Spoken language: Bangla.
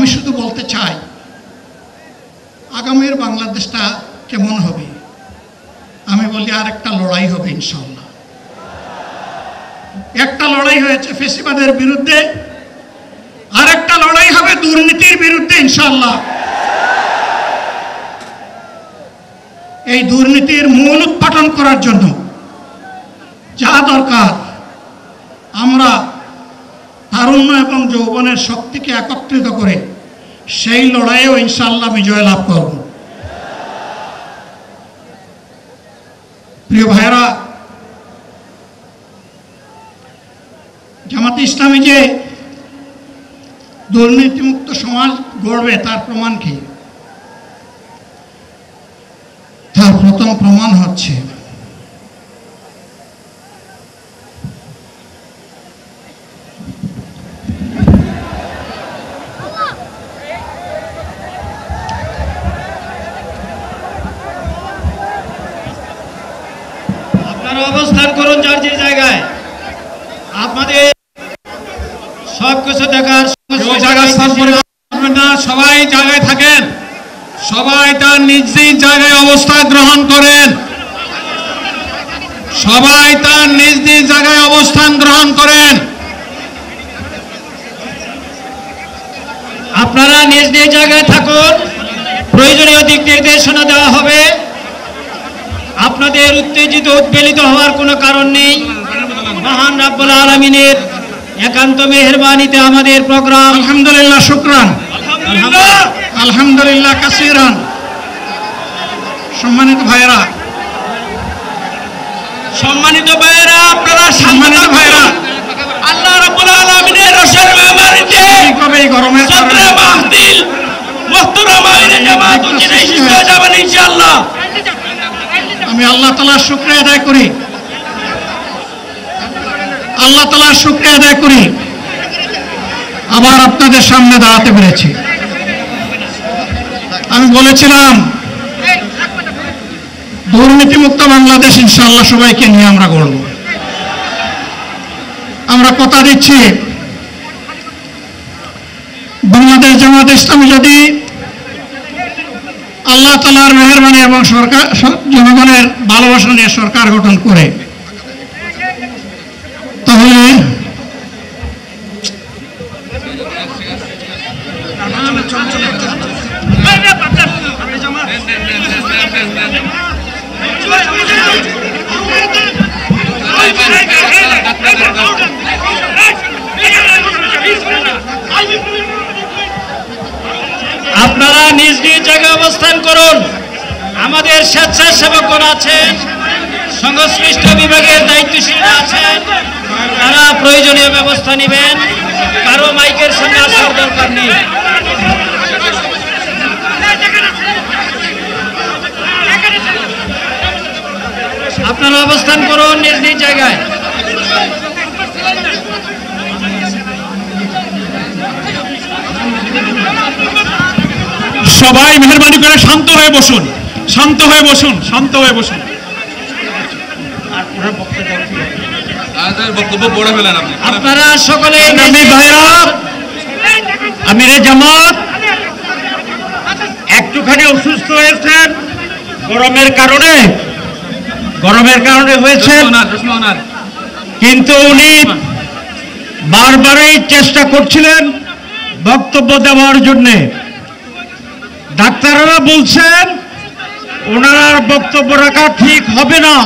আমি শুধু বলতে চাই আগামীর বাংলাদেশটা কেমন হবে। আমি বলি আর একটা লড়াই হবে ইনশাআল্লাহ। একটা লড়াই হয়েছে ফ্যাসিবাদের বিরুদ্ধে, আর একটা লড়াই হবে দুর্নীতির বিরুদ্ধে ইনশাআল্লাহ। এই দুর্নীতির মূল উৎপাটন করার জন্য যা দরকার, আমরা তারুণ্য এবং যৌবনের শক্তিকে একত্রিত করে সেই লড়াইয়েও ইনশাআল্লাহ বিজয় লাভ করব। প্রিয় ভাইরা, জামাতে ইসলামী যে দুর্নীতিমুক্ত সমাজ গড়বে তার প্রমাণ কি? তার প্রথম প্রমাণ হচ্ছে অবস্থান করুন যার যে জায়গায়। আপনাদের সবকিছু দেখার সবাই জায়গায় থাকেন, সবাই তার নিজ নিজ জায়গায় অবস্থান গ্রহণ করেন, সবাই তার নিজ নিজ জায়গায় অবস্থান গ্রহণ করেন। আপনারা নিজ নিজ জায়গায় থাকুন, প্রয়োজনীয় দিক নির্দেশনা দেওয়া হবে। আপনাদের উত্তেজিত উদ্বেলিত হওয়ার কোনো কারণ নেই। মহান রাব্বুল আলামিনের একান্ত মেহেরবানিতে আমাদের প্রোগ্রাম আলহামদুলিল্লাহ, শুকরান, আলহামদুলিল্লাহ কাসীরান। সম্মানিত ভাইরা, আপনারা সম্মানিত ভাইরা, আল্লাহ রাব্বুল আলামিনের রসের মেহমানিতে এই গরমের কারণে মাহফিল মুহতারামা জামাত উচিত হয়ে যাবেন ইনশাআল্লাহ। আমি আল্লাহ তাআলার শুকরিয়া আদায় করি, আল্লাহ তাআলার শুকরিয়া আদায় করি আবার আপনাদের সামনে দাঁড়াতে পেরেছি। আমি বলেছিলাম দুর্নীতিমুক্ত বাংলাদেশ ইনশাআল্লাহ সবাইকে নিয়ে আমরা গড়ব। আমরা কথা দিচ্ছি বাংলাদেশ জামাতে ইসলামী যদি আল্লাহ তাআলার মেহেরবানি এবং সরকার জনগণের ভালোবাসা নিয়ে সরকার গঠন করে, তাহলে আপনারা নিজ নিজ জায়গায় অবস্থান করুন। আমাদের স্বেচ্ছাসেবকগণ আছেন, সংশ্লিষ্ট বিভাগের দায়িত্বশীলরা আছেন, তারা প্রয়োজনীয় ব্যবস্থা নেবেন। কারো মাইকের সামনে আসার দরকার নেই। আপনারা অবস্থান করুন নিজ নিজ জায়গায়। সবাই মেহেরবানি করে শান্ত হয়ে বসুন, শান্ত হয়ে বসুন, শান্ত হয়ে বসুন। আপনারা সকলে আমিরে জামাত একটুখানি অসুস্থ হয়েছেন গরমের কারণে হয়েছে, কিন্তু উনি বারবারই চেষ্টা করছিলেন বক্তব্য দেওয়ার জন্যে। ডাক্তাররা বলছেন ওনার বক্তব্য রাখা ঠিক হবে না।